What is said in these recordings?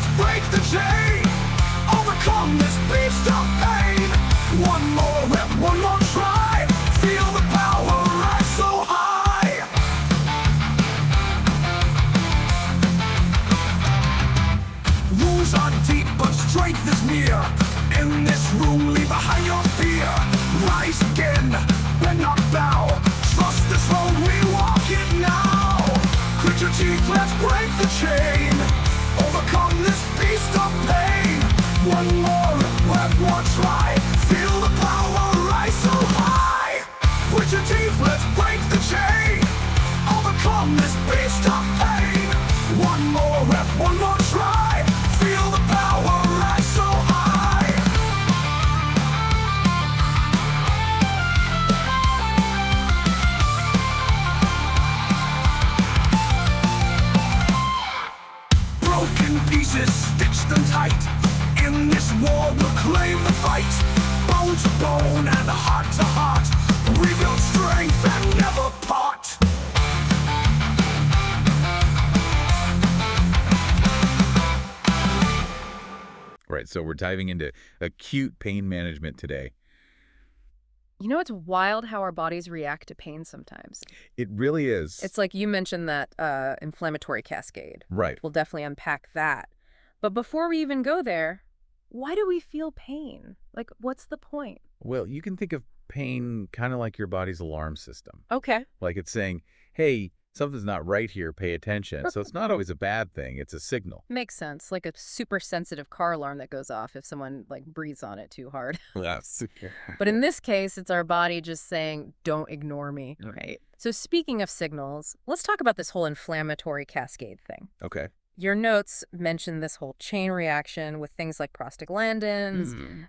let's break the chain. Overcome this beast of pain. One more rep, one more try. Feel the power rise so high. Wounds are deep, but strength is near. In this room, leave behind your fear. Rise again, bend not bow. Trust this road, we walk it now. Grit your teeth, let's break the chain. Overcome this beast of pain. One more, let one try. Feel the power rise so high. Grit your teeth, let's break the chain. Overcome this beast of pain. One more rep, one more try. Feel the power rise so high. Broken pieces, stitch them tight. In this war we'll claim the fight. Bone to bone and heart to heart. Rebuild strength and never part. Right, so we're diving into acute pain management today. You know, it's wild how our bodies react to pain sometimes. It really is. It's like you mentioned that inflammatory cascade. Right. We'll definitely unpack that. But before we even go there, why do we feel pain? Like, what's the point? Well, you can think of pain kind of like your body's alarm system. Okay. Like it's saying, hey, something's not right here, pay attention. So it's not always a bad thing, it's a signal. Makes sense. Like a super sensitive car alarm that goes off if someone like breathes on it too hard. Yes. But in this case, it's our body just saying, don't ignore me. Right. So speaking of signals, let's talk about this whole inflammatory cascade thing. Okay. Your notes mention this whole chain reaction with things like prostaglandins,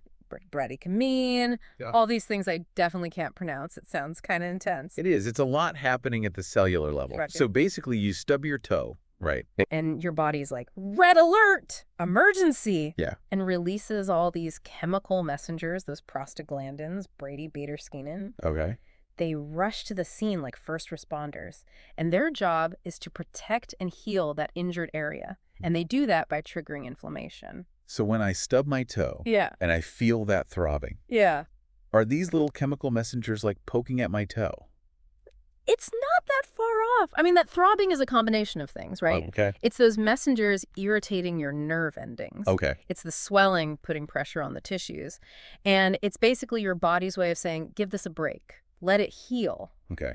bradykinin, Yeah. all these things I definitely can't pronounce. It sounds kind of intense. It is. It's a lot happening at the cellular level. Right. So basically you stub your toe, right? And your body's like, red alert, emergency. Yeah. And releases all these chemical messengers, those prostaglandins, bradykinin. Okay. They rush to the scene like first responders, and their job is to protect and heal that injured area. And they do that by triggering inflammation. So when I stub my toe Yeah. and I feel that throbbing, Yeah. are these little chemical messengers like poking at my toe? It's not that far off. I mean, that throbbing is a combination of things, right? Okay. It's those messengers irritating your nerve endings. Okay. It's the swelling putting pressure on the tissues. And it's basically your body's way of saying, give this a break. Let it heal. Okay.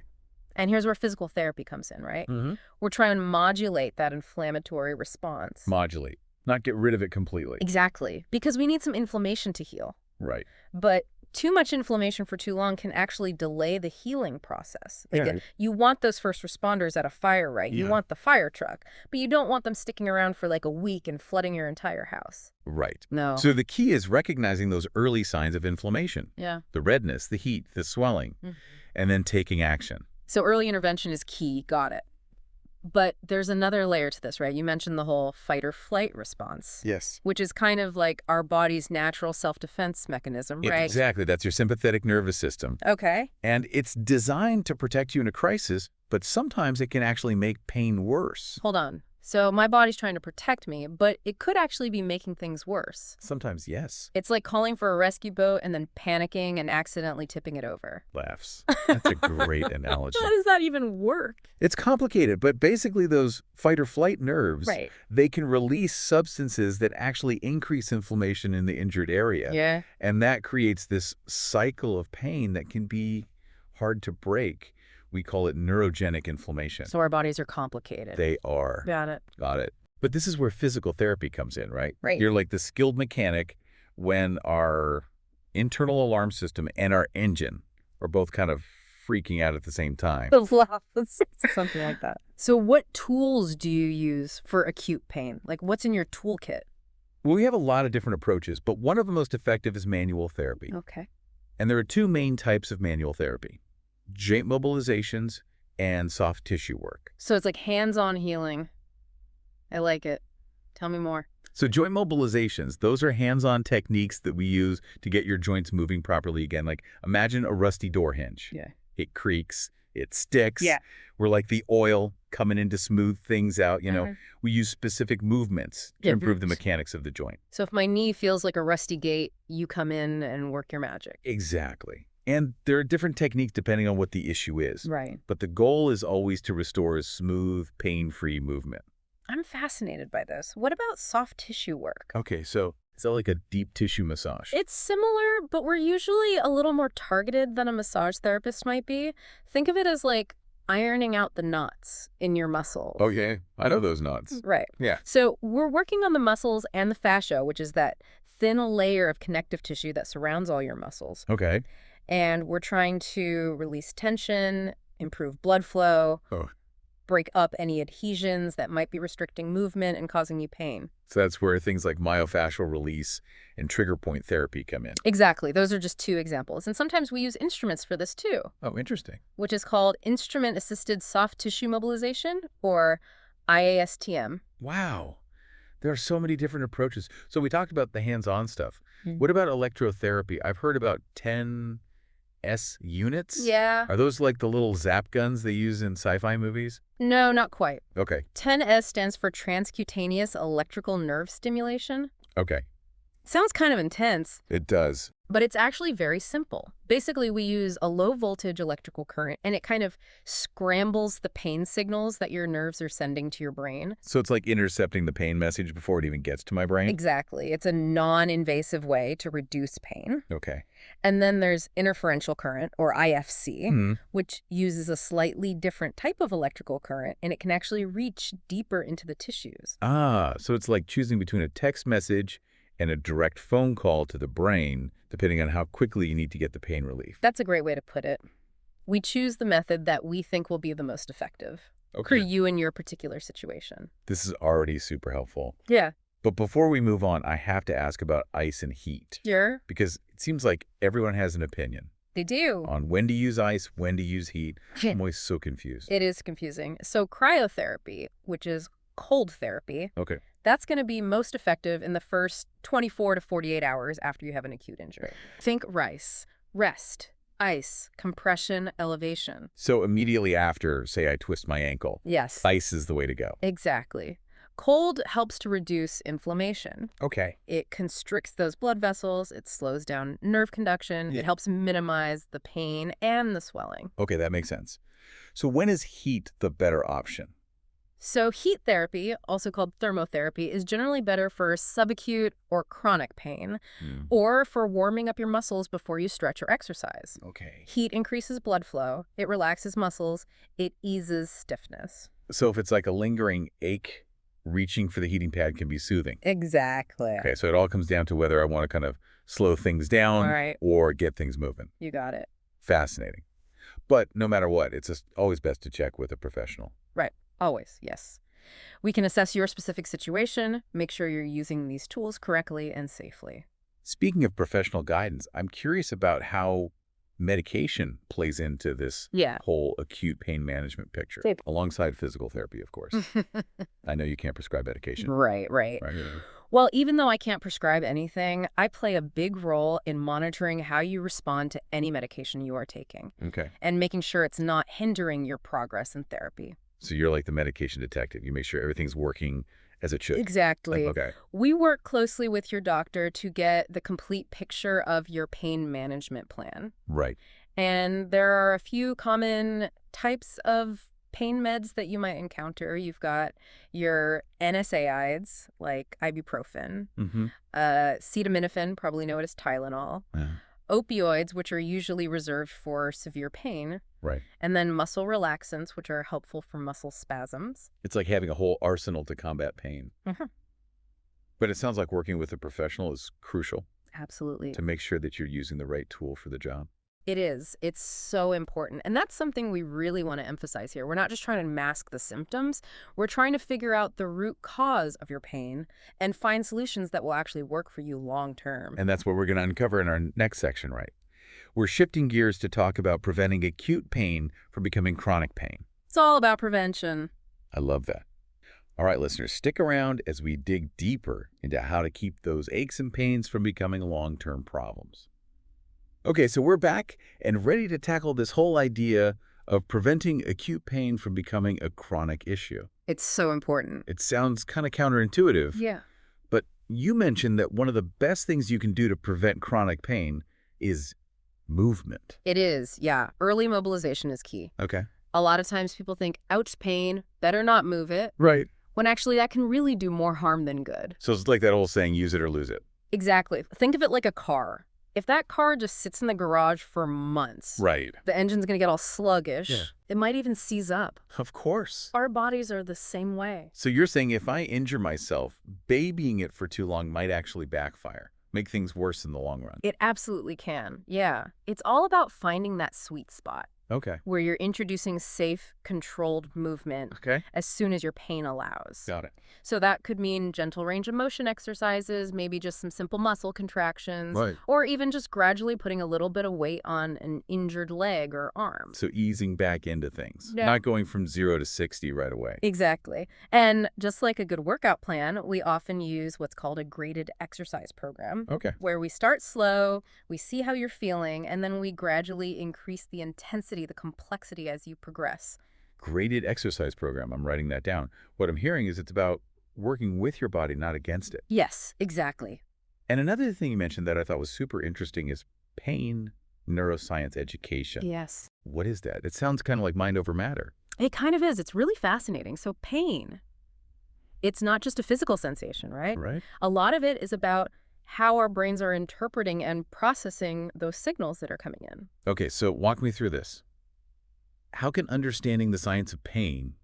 And here's where physical therapy comes in, right? Mm-hmm. We're trying to modulate that inflammatory response. Modulate. Not get rid of it completely. Exactly. Because we need some inflammation to heal. Right. But too much inflammation for too long can actually delay the healing process. Like Yeah. you want those first responders at a fire, right? You Yeah. want the fire truck, but you don't want them sticking around for like a week and flooding your entire house. Right. No. So the key is recognizing those early signs of inflammation. Yeah. The redness, the heat, the swelling, and then taking action. So early intervention is key. Got it. But there's another layer to this, right? You mentioned the whole fight or flight response. Yes. Which is kind of like our body's natural self-defense mechanism, right? Exactly. That's your sympathetic nervous system. Okay. And it's designed to protect you in a crisis, but sometimes it can actually make pain worse. Hold on. So my body's trying to protect me, but it could actually be making things worse. Sometimes, yes. It's like calling for a rescue boat and then panicking and accidentally tipping it over. Laughs. That's a great analogy. How does that even work? It's complicated, but basically those fight or flight nerves, Right. they can release substances that actually increase inflammation in the injured area. Yeah. And that creates this cycle of pain that can be hard to break. We call it neurogenic inflammation. So our bodies are complicated. They are. Got it. Got it. But this is where physical therapy comes in, right? Right. You're like the skilled mechanic when our internal alarm system and our engine are both kind of freaking out at the same time. Something like that. So what tools do you use for acute pain? Like what's in your toolkit? Well, we have a lot of different approaches, but one of the most effective is manual therapy. Okay. And there are two main types of manual therapy: joint mobilizations and soft tissue work. So it's like hands-on healing. I like it. Tell me more. So joint mobilizations, those are hands-on techniques that we use to get your joints moving properly again. Like imagine a rusty door hinge. Yeah. It creaks, it sticks. Yeah. We're like the oil coming in to smooth things out. Mhm. We use specific movements to Yeah. improve the mechanics of the joint. So if my knee feels like a rusty gate, you come in and work your magic. Exactly. And there are different techniques depending on what the issue is. Right. But the goal is always to restore a smooth, pain-free movement. I'm fascinated by this. What about soft tissue work? Okay, so is that like a deep tissue massage? It's similar, but we're usually a little more targeted than a massage therapist might be. Think of it as like ironing out the knots in your muscles. Oh, yeah. I know those knots. Right. Yeah. So we're working on the muscles and the fascia, which is that thin layer of connective tissue that surrounds all your muscles. Okay. And we're trying to release tension, improve blood flow, Oh. break up any adhesions that might be restricting movement and causing you pain. So that's where things like myofascial release and trigger point therapy come in. Exactly. Those are just two examples. And sometimes we use instruments for this too, Oh, interesting. which is called instrument-assisted soft tissue mobilization, or IASTM. Wow. There are so many different approaches. So we talked about the hands-on stuff. Mm. What about electrotherapy? I've heard about 10S units. Yeah. Are those like the little zap guns they use in sci-fi movies? No, not quite. Okay. 10S stands for transcutaneous electrical nerve stimulation. Okay. Sounds kind of intense, It does. but it's actually very simple. Basically, we use a low voltage electrical current, and it kind of scrambles the pain signals that your nerves are sending to your brain. So it's like intercepting the pain message before it even gets to my brain? Exactly. It's a non-invasive way to reduce pain. Okay. And then there's interferential current, or IFC, Hmm. which uses a slightly different type of electrical current, and it can actually reach deeper into the tissues. Ah, so it's like choosing between a text message and a direct phone call to the brain, depending on how quickly you need to get the pain relief. That's a great way to put it. We choose the method that we think will be the most effective for Okay. you in your particular situation. This is already super helpful. Yeah. But before we move on, I have to ask about ice and heat. Sure. Because it seems like everyone has an opinion They do. on when to use ice, when to use heat. I'm always so confused. It is confusing. So cryotherapy, which is cold therapy, Okay. that's going to be most effective in the first 24 to 48 hours after you have an acute injury. Think RICE, rest, ice, compression, elevation. So immediately after, say I twist my ankle, Yes, ice is the way to go. exactly. Cold helps to reduce inflammation. Okay. It constricts those blood vessels, it slows down nerve conduction, Yeah. it helps minimize the pain and the swelling. Okay, that makes sense. So when is heat the better option? So heat therapy, also called thermotherapy, is generally better for subacute or chronic pain, or for warming up your muscles before you stretch or exercise. Okay. Heat increases blood flow, it relaxes muscles, it eases stiffness. So if it's like a lingering ache, reaching for the heating pad can be soothing. Exactly. Okay, so it all comes down to whether I want to kind of slow things down All right. or get things moving. You got it. Fascinating. But no matter what, it's just always best to check with a professional. Right. Always, yes. We can assess your specific situation, make sure you're using these tools correctly and safely. Speaking of professional guidance, I'm curious about how medication plays into this Yeah. whole acute pain management picture, Safe. alongside physical therapy, of course. I know you can't prescribe medication. Right. Right. Well, even though I can't prescribe anything, I play a big role in monitoring how you respond to any medication you are taking Okay. and making sure it's not hindering your progress in therapy. So you're like the medication detective. You make sure everything's working as it should. Exactly. Okay. We work closely with your doctor to get the complete picture of your pain management plan. Right. And there are a few common types of pain meds that you might encounter. You've got your NSAIDs, like ibuprofen, Mm-hmm. acetaminophen, probably known as Tylenol, opioids, which are usually reserved for severe pain, Right. and then muscle relaxants, which are helpful for muscle spasms. It's like having a whole arsenal to combat pain. Mhm. But it sounds like working with a professional is crucial Absolutely. to make sure that you're using the right tool for the job. It is. It's so important. And that's something we really want to emphasize here. We're not just trying to mask the symptoms. We're trying to figure out the root cause of your pain and find solutions that will actually work for you long term. And that's what we're going to uncover in our next section, right? We're shifting gears to talk about preventing acute pain from becoming chronic pain. It's all about prevention. I love that. All right, listeners, stick around as we dig deeper into how to keep those aches and pains from becoming long-term problems. Okay, so we're back and ready to tackle this whole idea of preventing acute pain from becoming a chronic issue. It's so important. It sounds kind of counterintuitive, Yeah. but you mentioned that one of the best things you can do to prevent chronic pain is movement. It is, yeah. Early mobilization is key. Okay. A lot of times people think, ouch, pain, better not move it, Right. when actually that can really do more harm than good. So it's like that old saying, use it or lose it. Exactly. Think of it like a car. If that car just sits in the garage for months, Right. the engine's going to get all sluggish. Yeah. It might even seize up. Of course. Our bodies are the same way. So you're saying if I injure myself, babying it for too long might actually backfire, make things worse in the long run. It absolutely can. Yeah. It's all about finding that sweet spot Okay. where you're introducing safe, controlled movement Okay. as soon as your pain allows. Got it. So that could mean gentle range of motion exercises, maybe just some simple muscle contractions, Right. or even just gradually putting a little bit of weight on an injured leg or arm. So easing back into things, Yeah. not going from 0 to 60 right away. Exactly. And just like a good workout plan, we often use what's called a graded exercise program, Okay. where we start slow, we see how you're feeling, and then we gradually increase the intensity, the complexity as you progress. Graded exercise program. I'm writing that down. What I'm hearing is it's about working with your body, not against it. Yes, exactly. And another thing you mentioned that I thought was super interesting is pain neuroscience education. Yes. What is that? It sounds kind of like mind over matter. It kind of is. It's really fascinating. So pain, it's not just a physical sensation, right? Right? A lot of it is about how our brains are interpreting and processing those signals that are coming in. Okay, so walk me through this. How can understanding the science of pain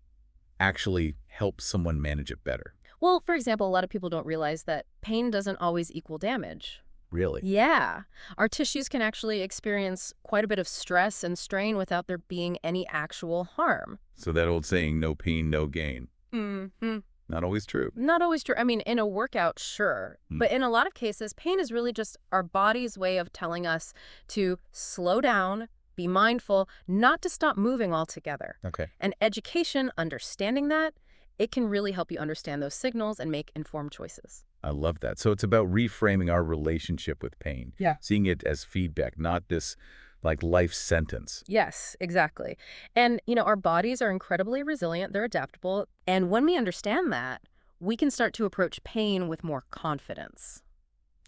actually help someone manage it better? Well, for example, a lot of people don't realize that pain doesn't always equal damage. Really? Yeah. Our tissues can actually experience quite a bit of stress and strain without there being any actual harm. So that old saying, no pain, no gain. Mm-hmm. Not always true. Not always true. I mean, in a workout, sure. But in a lot of cases, pain is really just our body's way of telling us to slow down, be mindful, not to stop moving altogether. Okay. And education, understanding that, it can really help you understand those signals and make informed choices. I love that. So it's about reframing our relationship with pain. Yeah. Seeing it as feedback, not this like life sentence. Yes, exactly. And, our bodies are incredibly resilient. They're adaptable. And when we understand that, we can start to approach pain with more confidence.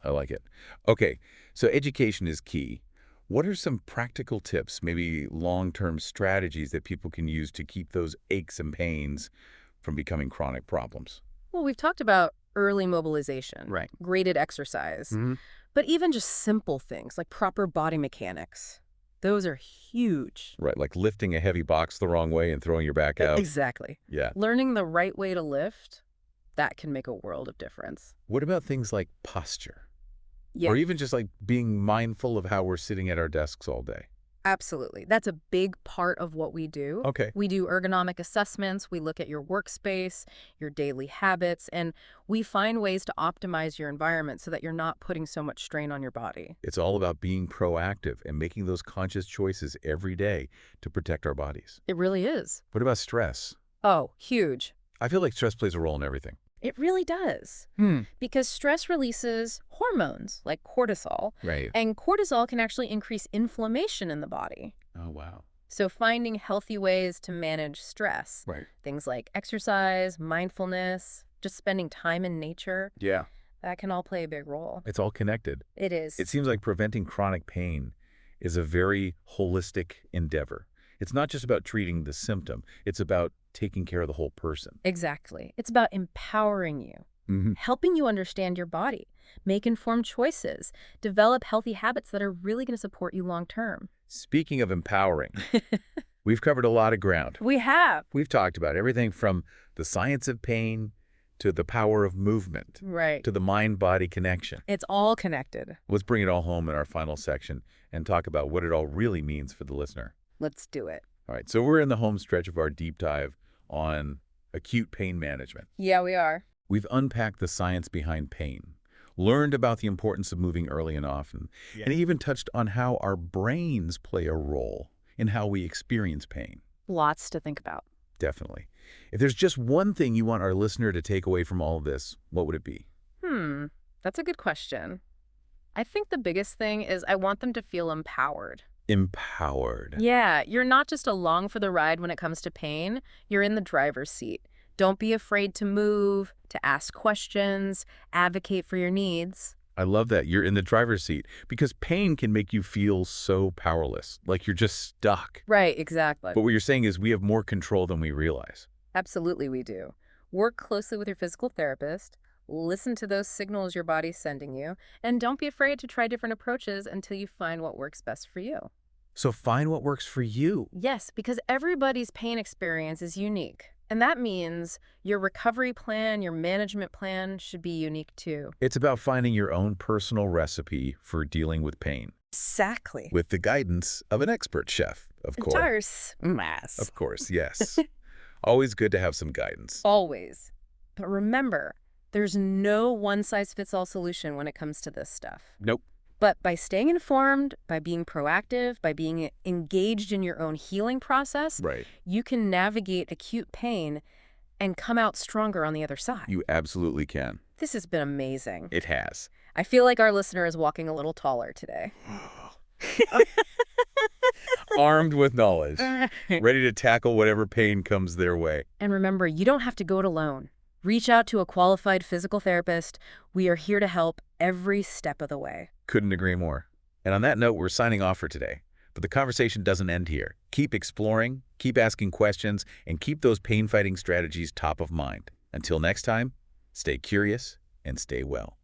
I like it. Okay, so education is key. What are some practical tips, maybe long-term strategies that people can use to keep those aches and pains from becoming chronic problems? Well, we've talked about early mobilization, Right. graded exercise, Mm-hmm. but even just simple things like proper body mechanics. Those are huge. Right, like lifting a heavy box the wrong way and throwing your back out. Exactly. Yeah. Learning the right way to lift, that can make a world of difference. What about things like posture? Yeah, Or even just like being mindful of how we're sitting at our desks all day? absolutely. That's a big part of what we do. Okay. We do ergonomic assessments. We look at your workspace, your daily habits, and we find ways to optimize your environment so that you're not putting so much strain on your body. It's all about being proactive and making those conscious choices every day to protect our bodies. It really is. What about stress? Oh, huge. I feel like stress plays a role in everything. It really does. Because stress releases hormones like cortisol, Right. and cortisol can actually increase inflammation in the body. Oh, wow. So finding healthy ways to manage stress, Right. things like exercise, mindfulness, just spending time in nature, Yeah. that can all play a big role. It's all connected. It is. It seems like preventing chronic pain is a very holistic endeavor. It's not just about treating the symptom. It's about taking care of the whole person. Exactly. It's about empowering you, helping you understand your body, make informed choices, develop healthy habits that are really going to support you long term. Speaking of empowering, we've covered a lot of ground. We have. We've talked about everything from the science of pain to the power of movement Right. to the mind-body connection. It's all connected. Let's bring it all home in our final section and talk about what it all really means for the listener. Let's do it. All right, so we're in the home stretch of our deep dive on acute pain management. Yeah, we are. We've unpacked the science behind pain, learned about the importance of moving early and often, and even touched on how our brains play a role in how we experience pain. Lots to think about. Definitely. If there's just one thing you want our listener to take away from all of this, what would it be? That's a good question. I think the biggest thing is I want them to feel empowered. Empowered. Yeah, you're not just along for the ride when it comes to pain, you're in the driver's seat. Don't be afraid to move, to ask questions, advocate for your needs. I love that. You're in the driver's seat because pain can make you feel so powerless, like you're just stuck. Right, exactly. But what you're saying is we have more control than we realize. Absolutely, we do. Work closely with your physical therapist, listen to those signals your body's sending you, and don't be afraid to try different approaches until you find what works best for you. So find what works for you. Yes, because everybody's pain experience is unique. And that means your recovery plan, your management plan should be unique too. It's about finding your own personal recipe for dealing with pain, Exactly. with the guidance of an expert chef, of course. Mass. Of course, yes. Always good to have some guidance. Always. But remember, there's no one-size-fits-all solution when it comes to this stuff. Nope. But by staying informed, by being proactive, by being engaged in your own healing process, Right. you can navigate acute pain and come out stronger on the other side. You absolutely can. This has been amazing. It has. I feel like our listener is walking a little taller today. Armed with knowledge, ready to tackle whatever pain comes their way. And remember, you don't have to go it alone. Reach out to a qualified physical therapist. We are here to help every step of the way. Couldn't agree more. And on that note, we're signing off for today. But the conversation doesn't end here. Keep exploring, keep asking questions, and keep those pain-fighting strategies top of mind. Until next time, stay curious and stay well.